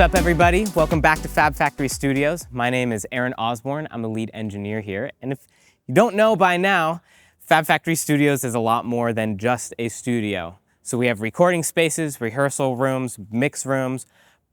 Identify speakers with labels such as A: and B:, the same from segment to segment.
A: up, everybody? Welcome back to Fab Factory Studios. My name is Aaron Osborne. I'm the lead engineer here. And if you don't know by now, Fab Factory Studios is a lot more than just a studio. So we have recording spaces, rehearsal rooms, mix rooms,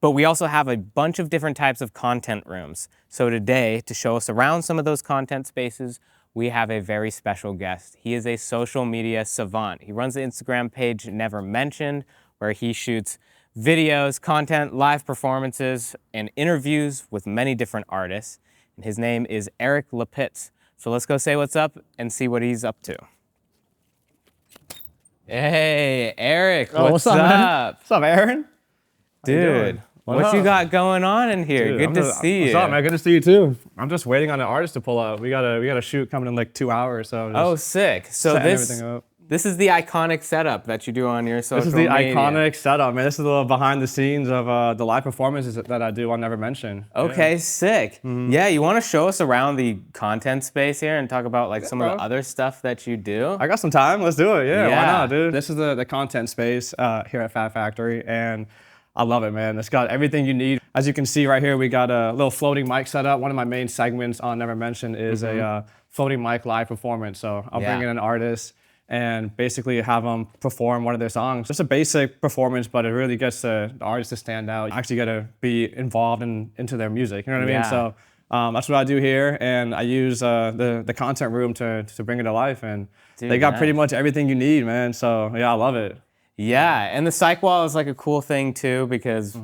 A: but we also have a bunch of different types of content rooms. So today, to show us around some of those content spaces, we have a very special guest. He is a social media savant. He runs the Instagram page Nevermentioned, where he shoots videos, content, live performances, and interviews with many different artists. And his name is Eryk Lapitz. So let's go say what's up and see what he's up to. Hey, Eryk, what's up?
B: Man? What's up, Aaron?
A: Dude, what you got going on in here?
B: Dude,
A: Good to see you.
B: What's up, man? Good to see you too. I'm just waiting on an artist to pull up. We got a shoot coming in like 2 hours, so
A: Oh, sick. So
B: everything up.
A: This is the iconic setup that you do on your social media.
B: This is the iconic setup, man. This is a little behind the scenes of the live performances that I do on Nevermentioned.
A: Okay, sick. Yeah, you want to show us around the content space here and talk about like some of the other stuff that you do?
B: I got some time. Let's do it. Yeah, why not, dude? This is the content space here at Fab Factory, and I love it, man. It's got everything you need. As you can see right here, we got a little floating mic set up. One of my main segments on Nevermentioned is a floating mic live performance. So I'll bring in an artist and basically have them perform one of their songs. Just a basic performance, but it really gets the artist to stand out. You actually got to be involved into their music, you know what I mean? So that's what I do here, and I use the content room to bring it to life, and they got pretty much everything you need, man. So yeah, I love it.
A: Yeah, and the psych wall is like a cool thing too, because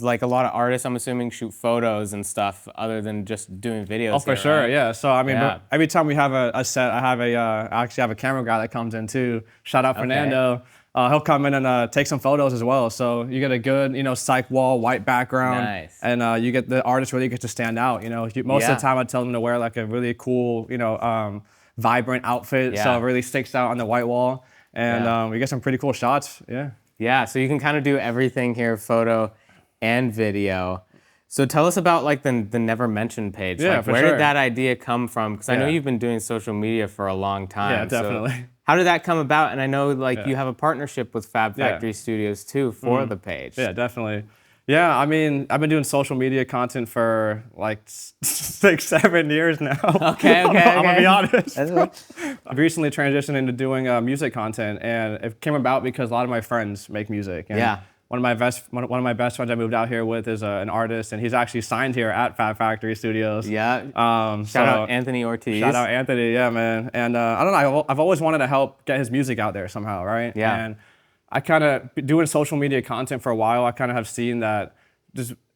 A: like a lot of artists, I'm assuming, shoot photos and stuff other than just doing videos.
B: Oh, for sure, right? Yeah. So I mean, every time we have a set, I actually have a camera guy that comes in too. Shout out Fernando. He'll come in and take some photos as well. So you get a good, psych wall, white background, and you get the artist really gets to stand out. Most of the time I tell them to wear like a really cool, vibrant outfit, so it really sticks out on the white wall, and we get some pretty cool shots. Yeah.
A: Yeah. So you can kind of do everything here, photo and video. So tell us about like the Nevermentioned page.
B: Yeah,
A: like, where did that idea come from? Because I know you've been doing social media for a long time.
B: Yeah, definitely.
A: So how did that come about? And I know like you have a partnership with Fab Factory Studios too for the page.
B: Yeah, definitely. Yeah, I mean, I've been doing social media content for like 6-7 years now.
A: Okay.
B: I'm gonna be honest. I've recently transitioned into doing music content, and it came about because a lot of my friends make music. And one of my best friends I moved out here with is an artist, and he's actually signed here at Fab Factory Studios.
A: Yeah. Shout out Anthony Ortiz.
B: Shout out Anthony, yeah, man. And I don't know, I've always wanted to help get his music out there somehow, right?
A: Yeah.
B: And I kind of, doing social media content for a while, I kind of have seen that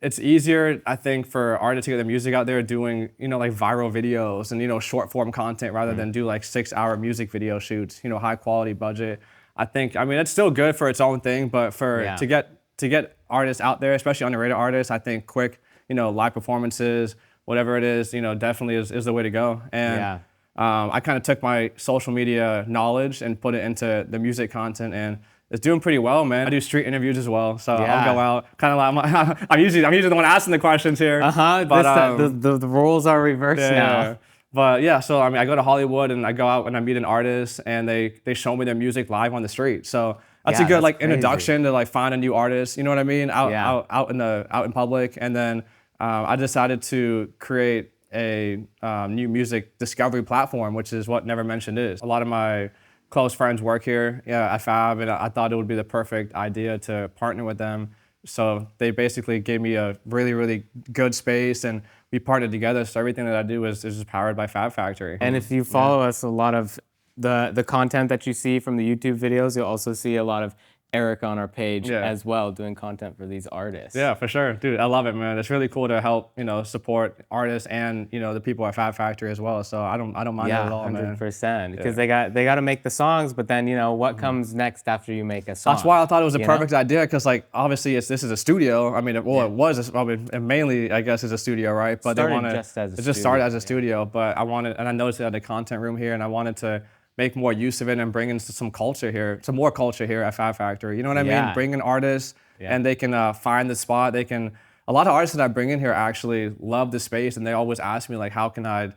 B: it's easier, I think, for artists to get their music out there doing, like viral videos and, short form content rather than do like 6-hour music video shoots, high quality budget. I mean, it's still good for its own thing, but to get artists out there, especially underrated artists, I think quick, live performances, whatever it is, definitely is the way to go. And I kind of took my social media knowledge and put it into the music content, and it's doing pretty well, man. I do street interviews as well, so I'll go out. Kind of like I'm usually the one asking the questions here.
A: But the roles are reversed now.
B: But yeah, so I mean, I go to Hollywood and I go out and I meet an artist, and they show me their music live on the street. So that's a good introduction to like find a new artist. You know what I mean? Out in public. And then I decided to create a new music discovery platform, which is what Nevermentioned is. A lot of my close friends work here at Fab, and I thought it would be the perfect idea to partner with them. So they basically gave me a really, really good space, and we partnered together. So everything that I do is just powered by Fab Factory.
A: And if you follow us, a lot of the content that you see from the YouTube videos, you'll also see a lot of Eryk on our page as well, doing content for these artists.
B: Yeah, for sure. Dude, I love it, man. It's really cool to help, support artists and, the people at Fab Factory as well. So I don't mind that at all,
A: 100%. Man. Because they got to make the songs, but then, what comes next after you make a song?
B: That's why I thought it was a perfect idea, because like obviously this is a studio. I mean, it was, mainly I guess is a studio, right? But it just started as a studio, but I noticed it at the content room here, and I wanted to make more use of it and bring in some culture here, some more culture here at Fab Factory. You know what I mean? Bring in artists and they can find the spot. A lot of artists that I bring in here actually love the space, and they always ask me like, how can I,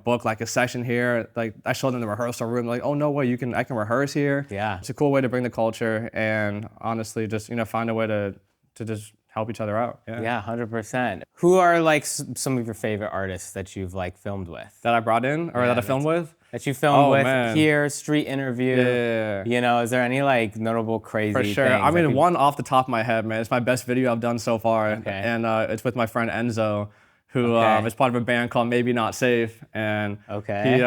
B: book like a session here? Like I showed them the rehearsal room, like, oh no way, I can rehearse here.
A: Yeah.
B: It's a cool way to bring the culture and honestly just, find a way to just help each other out.
A: Yeah, 100%. Who are like some of your favorite artists that you've like filmed with?
B: That I brought in or that I filmed with?
A: That you filmed with
B: man.
A: here, street interview.
B: Yeah.
A: You know, is there any like notable crazy
B: For sure.
A: things?
B: I mean, one off the top of my head, man. It's my best video I've done so far.
A: Okay.
B: And it's with my friend Enzo, who is part of a band called Maybe Not Safe. And he,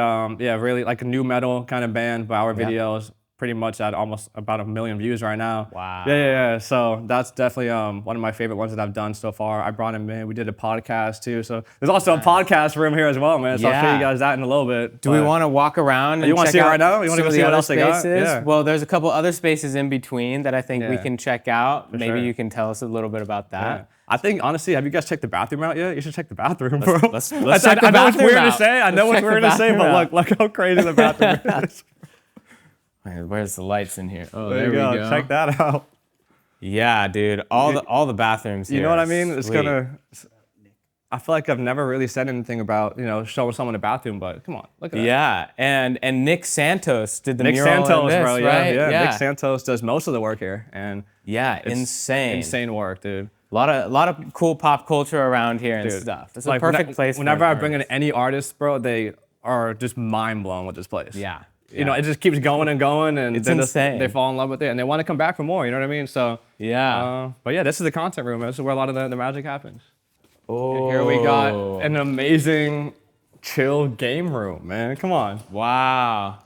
B: really like a new metal kind of band, but our videos pretty much at almost about 1 million views right now.
A: Wow.
B: Yeah. So that's definitely one of my favorite ones that I've done so far. I brought him in. We did a podcast too. So there's also a podcast room here as well, man. So I'll show you guys that in a little bit.
A: Do we want to walk around and
B: you want to see it right now? You
A: want to
B: go see what else they got? Yeah.
A: Well, there's a couple other spaces in between that I think we can check out. Maybe
B: sure.
A: you can tell us a little bit about that.
B: Yeah. I think, honestly, have you guys checked the bathroom out yet? You should check the bathroom, bro.
A: Let's check the bathroom
B: I know it's weird to say. I know
A: Let's
B: it's weird to say, but look how crazy the bathroom is.
A: Where's the lights in here? Oh,
B: there we go. Check that out.
A: Yeah, dude. All the bathrooms here.
B: You know what I mean? It's gonna. I feel like I've never really said anything about showing someone a bathroom, but come on, look at that.
A: Yeah, and Nick Santos did the
B: Nick
A: mural
B: Santos,
A: in this,
B: bro.
A: right?
B: Yeah. Nick Santos does most of the work here, and
A: insane
B: work, dude.
A: A lot of cool pop culture around here and stuff. It's a perfect place.
B: Whenever I bring in any artists, bro, they are just mind blown with this place.
A: Yeah.
B: You know, it just keeps going and going, and
A: it's insane.
B: They fall in love with it, and they want to come back for more. You know what I mean? So
A: yeah.
B: But yeah, this is the content room. This is where a lot of the magic happens.
A: Oh.
B: Here we got an amazing, chill game room, man. Come on.
A: Wow.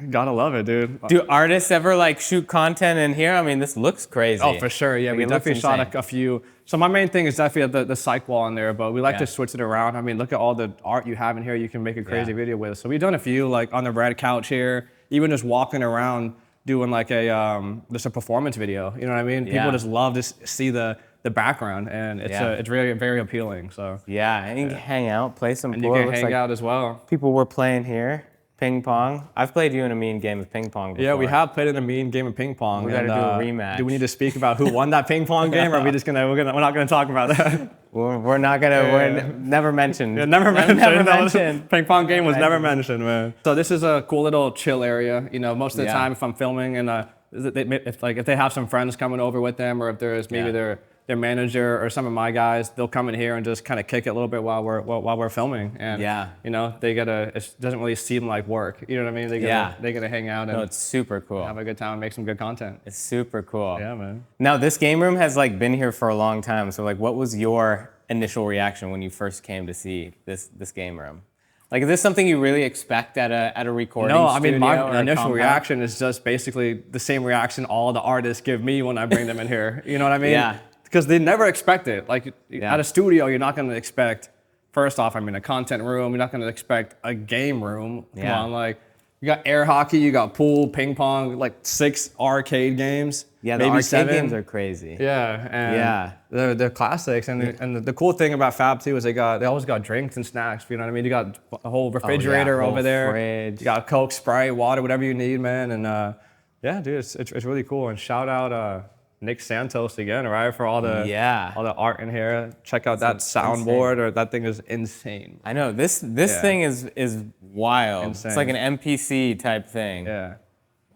B: Gotta love it, dude.
A: Do artists ever like shoot content in here? I mean, this looks crazy.
B: Oh, for sure. Yeah, we definitely shot a few. So my main thing is definitely the psych wall in there, but we like to switch it around. I mean, look at all the art you have in here. You can make a crazy video with. So we've done a few, like on the red couch here, even just walking around doing like just a performance video. You know what I mean? People just love to see the background, and it's really very appealing. So
A: yeah, and you can hang out, play some
B: and
A: pool.
B: You can hang out as well.
A: People were playing here. Ping pong. I've played you in a mean game of ping pong before.
B: Yeah, we have played in a mean game of ping pong.
A: We got to do a rematch.
B: Do we need to speak about who won that ping pong game, or are we just we're not gonna talk about that?
A: We're not gonna. We're never mentioned.
B: Yeah, never mentioned.
A: Never mentioned.
B: Ping pong game was never mentioned, man. So this is a cool little chill area. You know, most of the time if I'm filming and if they have some friends coming over with them, or if there's maybe their manager or some of my guys, they'll come in here and just kind of kick it a little bit while we're filming. And you know, it doesn't really seem like work. You know what I mean? They get to hang out and
A: it's super cool.
B: Have a good time and make some good content.
A: It's super cool.
B: Yeah, man.
A: Now this game room has like been here for a long time. So like, what was your initial reaction when you first came to see this game room? Like, is this something you really expect at a recording studio?
B: No, I mean, my initial reaction is just basically the same reaction all the artists give me when I bring them in here. You know what I mean?
A: Yeah.
B: Because they never expect it. Like, at a studio, you're not going to expect, first off, I mean, a content room. You're not going to expect a game room. Come on, like, you got air hockey, you got pool, ping pong, like 6 arcade games.
A: Yeah, the
B: maybe
A: arcade
B: 7
A: games are crazy.
B: Yeah, and they're classics. And the cool thing about Fab too is they always got drinks and snacks. You know what I mean? You got a whole refrigerator over there.
A: Fridge.
B: You got Coke, Sprite, water, whatever you need, man. And yeah, dude, it's really cool. And shout out Nick Santos again, right, for all the art in here. Check out that soundboard, or that thing is insane.
A: I know this thing is wild. Insane. It's like an MPC type thing.
B: Yeah,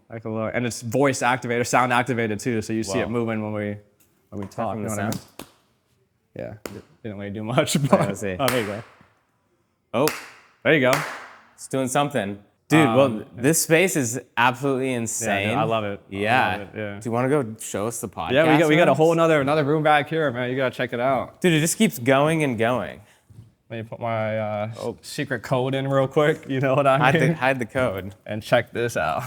B: like a little, and it's voice activated, sound activated too, so you see it moving when we talk. You know what I mean? Yeah, didn't really do much. But,
A: let's see.
B: Oh, there you go.
A: Oh,
B: there you go.
A: It's doing something. Dude, well, this space is absolutely insane.
B: Yeah, I love it.
A: Yeah.
B: I love it. Yeah.
A: Do you want to go show us the podcast?
B: Yeah, we got a whole another room back here, man. You gotta check it out.
A: Dude, it just keeps going and going.
B: Let me put my secret code in real quick. You know what I mean?
A: Hide the code.
B: And check this out.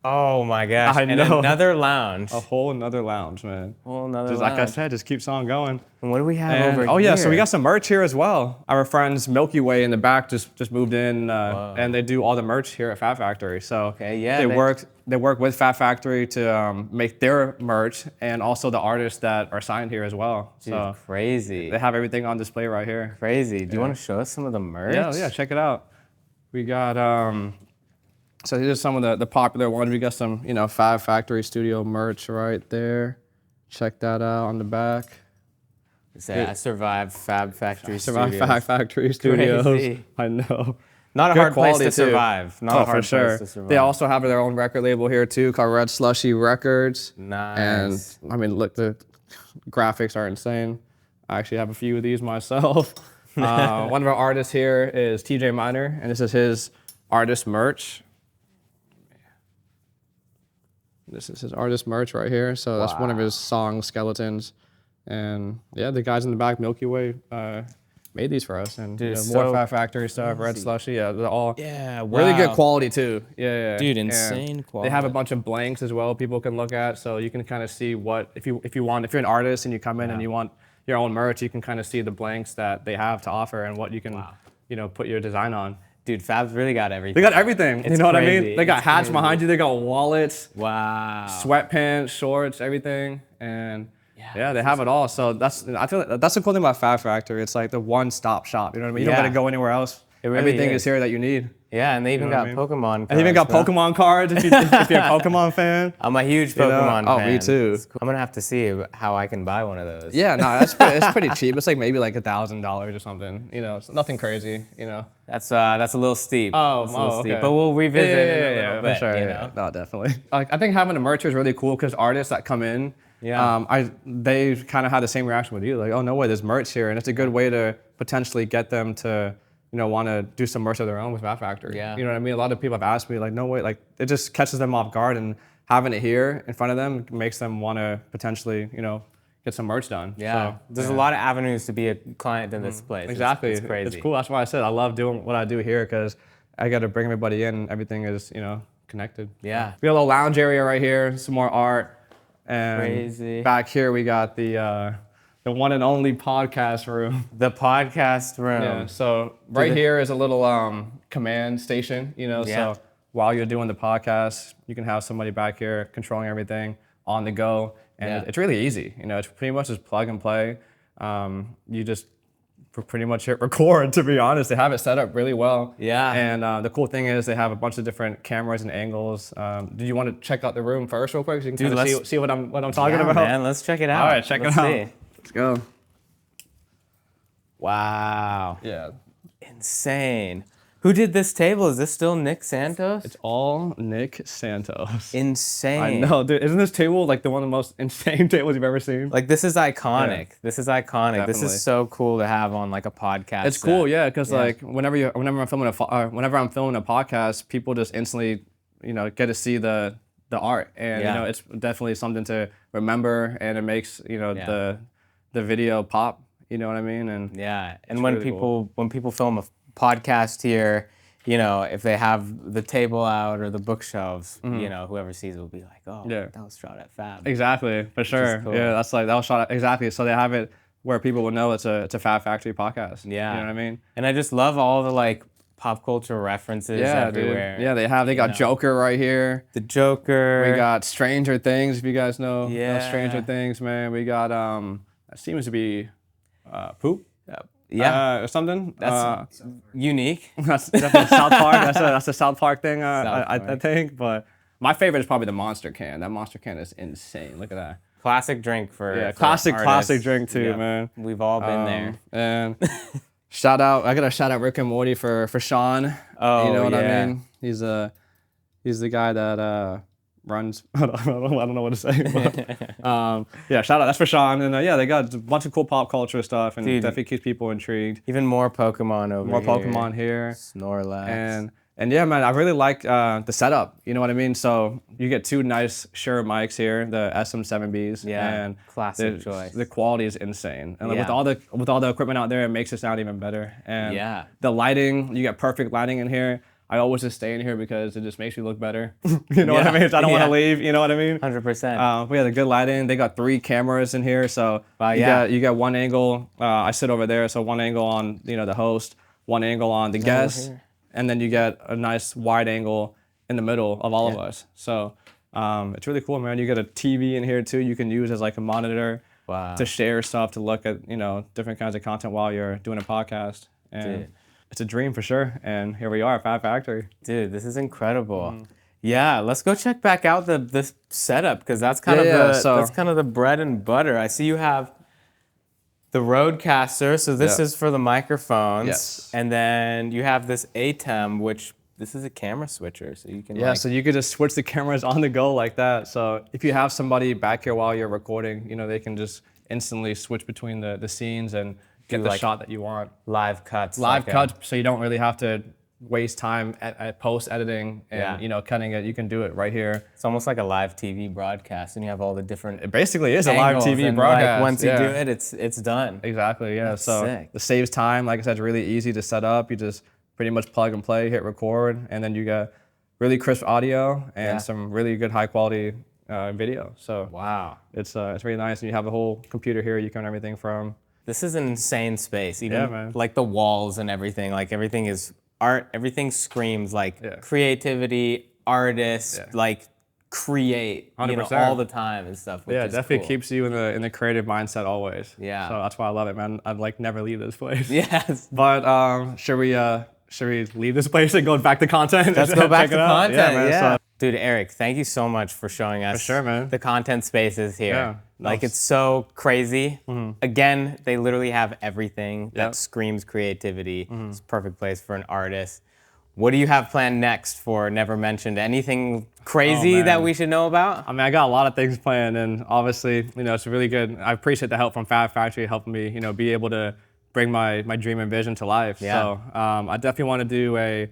A: Oh my gosh!
B: I know.
A: And another lounge.
B: A whole another lounge, man.
A: Lounge.
B: Like I said, just keeps on going.
A: And what do we have over here?
B: Oh yeah, so we got some merch here as well. Our friends Milky Way in the back just moved in, and they do all the merch here at Fab Factory. So they work with Fab Factory to make their merch, and also the artists that are signed here as well.
A: Dude,
B: so
A: crazy.
B: They have everything on display right here.
A: Crazy. Do you want to show us some of the merch?
B: Yeah, check it out. We got so here's some of the popular ones. We got some, Fab Factory Studio merch right there. Check that out on the back.
A: I survived Fab Factory Studios.
B: Survived Fab Factory Studios.
A: Crazy.
B: I know.
A: Not a hard place to survive. Not a hard place to survive.
B: They also have their own record label here too, called Red Slushy Records.
A: Nice.
B: And I mean, look, the graphics are insane. I actually have a few of these myself. One of our artists here is TJ Miner, and this is his artist merch. This is his artist merch right here. So that's one of his song skeletons. And yeah, the guys in the back, Milky Way, made these for us. And
A: Dude,
B: more Fab Factory stuff, Red Slushy. Yeah, they're all really good quality too. Yeah.
A: Dude, insane quality.
B: They have a bunch of blanks as well people can look at. So you can kind of see what, if you're an artist and you come in and you want your own merch, you can kind of see the blanks that they have to offer and what you can, put your design on.
A: Dude, Fab's really got everything.
B: They got everything.
A: It's
B: you know what I
A: crazy.
B: mean? They got hats behind you. They got wallets.
A: Wow.
B: Sweatpants, shorts, everything. And yeah, they have it all. So I feel like that's the cool thing about Fab Factory. It's like the one-stop shop. You know what I mean? You don't got to go anywhere else. Really Everything is here that you need.
A: Yeah, and they even got Pokemon cards.
B: And they even got Pokemon cards if you're a Pokemon fan.
A: I'm a huge Pokemon fan.
B: Oh, me too.
A: Cool. I'm gonna have to see how I can buy one of those.
B: Yeah, no, it's pretty cheap. It's like maybe like $1,000 or something. It's nothing crazy.
A: That's a little steep.
B: Okay.
A: But we'll revisit it in a little bit.
B: For sure. No, definitely. I think having a merch is really cool because artists that come in, they kind of had the same reaction with you. Like, oh no way, there's merch here, and it's a good way to potentially get them to want to do some merch of their own with Fab Factory.
A: Yeah.
B: You know what I mean? A lot of people have asked me, like, no way, like, it just catches them off guard, and having it here in front of them makes them want to potentially, get some merch done.
A: Yeah. So, there's a lot of avenues to be a client in this place.
B: Exactly.
A: It's crazy.
B: It's cool. That's why I said I love doing what I do here because I got to bring everybody in. Everything is, connected.
A: Yeah.
B: We got a little lounge area right here, some more art. And
A: crazy.
B: Back here we got the one and only podcast room.
A: The podcast room.
B: Yeah, so here is a little command station, so while you're doing the podcast, you can have somebody back here controlling everything on the go. And it's really easy. It's pretty much just plug and play. You just pretty much hit record, to be honest. They have it set up really well.
A: Yeah.
B: And the cool thing is they have a bunch of different cameras and angles. Do you want to check out the room first real quick so you can kind of see what I'm talking about?
A: Man, let's check it out.
B: All right, check it out.
A: See.
B: Let's go.
A: Wow.
B: Yeah.
A: Insane. Who did this table? Is this still Nick Santos?
B: It's all Nick Santos.
A: Insane.
B: I know, dude. Isn't this table like one of the most insane tables you've ever seen?
A: Like, this is iconic. Yeah. This is iconic.
B: Definitely.
A: This is so cool to have on like a podcast.
B: It's cool, yeah, because like whenever I'm filming a podcast, people just instantly, get to see the art, and it's definitely something to remember, and it makes the video pop. You know what I mean? And
A: and when people film a podcast here, if they have the table out or the bookshelves, whoever sees it will be like, oh, that was shot at Fab.
B: Exactly, for sure. Cool. Yeah, that was shot at, exactly. So they have it where people will know it's a Fab Factory podcast. Yeah. You know what I mean?
A: And I just love all the like pop culture references everywhere.
B: Dude. Yeah, they got Joker right here.
A: The Joker.
B: We got Stranger Things, if you guys know. Stranger Things, man. We got that seems to be poop. Or something.
A: That's unique.
B: That's definitely South Park. That's a South Park thing, I think. But my favorite is probably the Monster can. That Monster can is insane. Look at that.
A: Classic drink for
B: classic drink too, man.
A: We've all been there.
B: And I gotta shout out Rick and Morty for Sean.
A: Oh,
B: you know what I mean? He's the guy that runs. I don't know what to say. But, shout out. That's for Sean. And they got a bunch of cool pop culture stuff, and definitely keeps people intrigued.
A: Even more Pokemon over here.
B: More Pokemon here.
A: Snorlax.
B: And yeah, man, I really like the setup. You know what I mean? So you get two nice Shure mics here, the SM7Bs.
A: Yeah.
B: And
A: classic choice.
B: The quality is insane. And with all the equipment out there, it makes it sound even better. And the lighting, you get perfect lighting in here. I always just stay in here because it just makes me look better. You know what I mean? I don't want to leave. You know what I mean?
A: 100%.
B: We have the good lighting. They got 3 cameras in here, so you got one angle. I sit over there, so one angle on the host, one angle on the guest, and then you get a nice wide angle in the middle of all of us. So it's really cool, man. You get a TV in here too. You can use as like a monitor to share stuff, to look at different kinds of content while you're doing a podcast. And it's a dream for sure, and here we are, Fab Factory.
A: Dude, this is incredible. Yeah, let's go check back out this setup, because that's kind of the bread and butter. I see you have the Rodecaster, so this is for the microphones.
B: Yes.
A: And then you have this ATEM, which this is a camera switcher, so you can
B: so you could just switch the cameras on the go like that. So if you have somebody back here while you're recording, they can just instantly switch between the scenes and get the
A: like
B: shot that you want.
A: Live cuts.
B: Live
A: like
B: cuts, so you don't really have to waste time at post editing and
A: Yeah.
B: you know, cutting it. You can do it right here.
A: It's almost like a live TV broadcast, and you have all the different
B: It basically is a live
A: angles,
B: TV
A: and,
B: broadcast.
A: Like, once you
B: yeah.
A: do it, it's done.
B: Exactly, yeah. So
A: sick.
B: it saves time. Like I said, it's really easy to set up. You just pretty much plug and play, hit record, and then you get really crisp audio and
A: Yeah.
B: some really good high quality video. So
A: Wow.
B: it's really nice. And you have a whole computer here you can run everything from.
A: This is an insane space. Even
B: Yeah, man.
A: like the walls and everything. Like everything is art. Everything screams like
B: Yeah.
A: creativity, artists,
B: Yeah.
A: like create,
B: 100%.
A: all the time and stuff. Which
B: Yeah, it
A: is
B: definitely
A: cool.
B: keeps you in the creative mindset always.
A: Yeah.
B: So that's why I love it, man. I'd like never leave this place.
A: Yes.
B: But should we leave this place and go back to content?
A: Let's go back
B: Check
A: to
B: it out?
A: content.
B: man.
A: Yeah.
B: So,
A: Dude, Eryk, thank you so much for showing us
B: sure, man.
A: the content spaces here.
B: Yeah.
A: Like,
B: No,
A: it's so crazy. Again, they literally have everything that
B: Yep.
A: screams creativity. It's a perfect place for an artist. What do you have planned next for Nevermentioned? Anything crazy that
B: man.
A: we should know about?
B: I mean, I got a lot of things planned, and obviously, you know, it's really good. I appreciate the help from Fab Factory helping me, you know, be able to bring my dream and vision to life.
A: Yeah.
B: So I definitely want to do I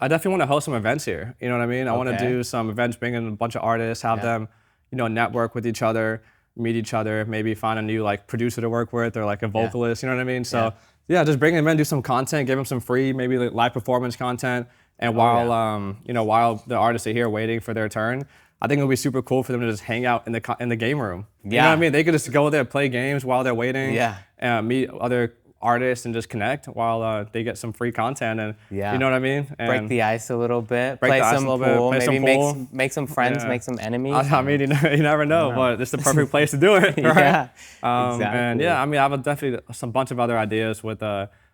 B: definitely want to host some events here. You know what I mean? I want to
A: Okay.
B: do some events, bring in a bunch of artists, have them, you know, network with each other, meet each other, maybe find a new like producer to work with or like a vocalist. You know what I mean? So yeah, just bring them in, do some content, give them some free, maybe like live performance content. And while you know, while the artists are here waiting for their turn, I think it would be super cool for them to just hang out in the game room. You know what I mean? They could just go there, play games while they're waiting.
A: Yeah.
B: Meet other artists and just connect while they get some free content and you know what I mean? And
A: Break the ice a little bit.
B: Break
A: Play
B: the ice
A: some
B: a little bit,
A: pool.
B: play
A: Maybe
B: some
A: make
B: pool.
A: make some friends,
B: Yeah.
A: make some enemies.
B: I mean, you never know, but it's the perfect place to do it, right?
A: Yeah,
B: And
A: exactly.
B: yeah, I mean, I have definitely some bunch of other ideas with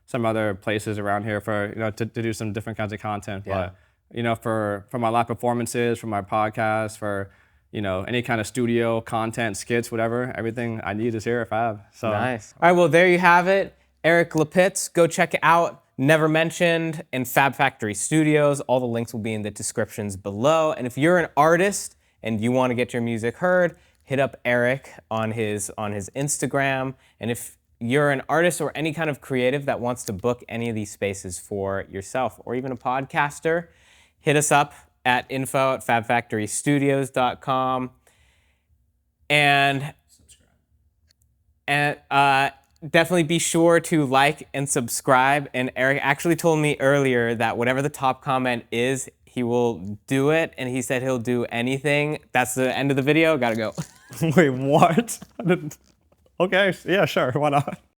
B: some other places around here for, you know, to do some different kinds of content.
A: Yeah.
B: But, you know, for my live performances, for my podcast, for, you know, any kind of studio content, skits, whatever, everything I need is here at Fab. So
A: Nice. All right, well, there you have it. Eryk Lapitz, go check it out. Nevermentioned and Fab Factory Studios. All the links will be in the descriptions below. And if you're an artist and you want to get your music heard, hit up Eryk on his Instagram. And if you're an artist or any kind of creative that wants to book any of these spaces for yourself or even a podcaster, hit us up at info@fabfactorystudios.com. And definitely be sure to like and subscribe. And Eryk actually told me earlier that whatever the top comment is, he will do it. And he said he'll do anything. That's the end of the video. Gotta go.
B: wait, what? Okay, yeah, sure, why not?